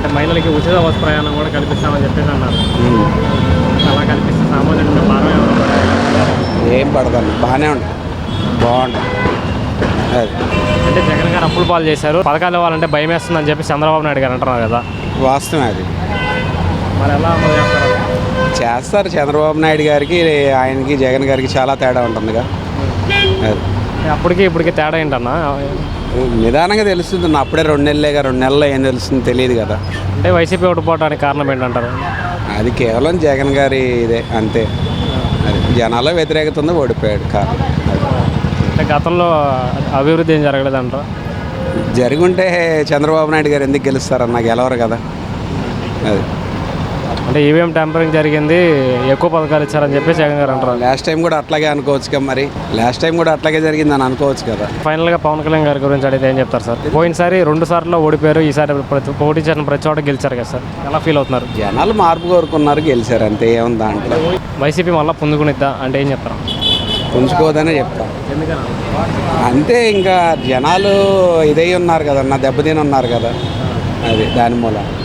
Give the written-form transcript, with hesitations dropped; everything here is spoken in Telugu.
అంటే మహిళలకి ఉచిత బస్ ప్రయాణం కూడా కల్పిస్తామని చెప్పేసి అన్నారు. అలా కల్పిస్తే సామాన్యుడికి భారం ఏమైనా పడాలి? ఏం పడదండి, బాగానే ఉంటుంది, బాగుంటుంది. అది అంటే జగన్ గారు అప్పులు పాలు చేశారు, పథకాలు ఇవ్వాలంటే భయం వేస్తుందని చెప్పి చంద్రబాబు నాయుడు గారు అంటున్నారు కదా, వాస్తవమే. అది మరి ఎలా అమలు చేస్తారు? చేస్తారు. చంద్రబాబు నాయుడు గారికి ఆయనకి జగన్ గారికి చాలా తేడా ఉంటుందిగా. అది అప్పటికి ఇప్పటికి తేడా ఏంటన్నా? నిదానంగా తెలుస్తుంది. అప్పుడే 2 నెలలేగా, 2 నెలల్లో ఏం తెలుస్తుంది తెలియదు కదా. అంటే వైసీపీ ఓడిపోవడానికి కారణం ఏంటంటారు? అది కేవలం జగన్ గారి ఇదే, అంతే. అది జనాల్లో వ్యతిరేకత ఉంది, ఓడిపోయాడు కారణం. అది అంటే గతంలో అభివృద్ధి ఏం జరగలేదంటారు? జరుగుంటే చంద్రబాబు నాయుడు గారు ఎందుకు గెలుస్తారన్న, గెలవరు కదా. అది అంటే ఈవీఎం ట్యాంపరింగ్ జరిగింది, ఎక్కువ పథకాలు ఇచ్చారని చెప్పి జగన్ గారు అంటారు. లాస్ట్ టైం కూడా అట్లాగే అనుకోవచ్చు కదా. మరి లాస్ట్ టైం కూడా అట్లాగే జరిగిందని అనుకోవచ్చు కదా. ఫైనల్గా పవన్ కళ్యాణ్ గారి గురించి అడిగితే ఏం చెప్తారు సార్? పోయినసారి 2 సార్లు ఓడిపోయారు, ఈసారి పోటీ చేసిన ప్రతి చోట గెలిచారు కదా సార్, ఎలా ఫీల్ అవుతున్నారు? జనాలు మార్పు కోరుకున్నారు, గెలిచారు, అంతే. ఏముంది దాంట్లో? వైసీపీ మళ్ళీ పుంజుకునిద్దా అంటే ఏం చెప్తారు? పుంజుకోదనే చెప్తాం, ఎందుకన్నా? అంతే. ఇంకా జనాలు ఇదై ఉన్నారు కదన్న, దెబ్బతిని ఉన్నారు కదా. అది దాని మూలం.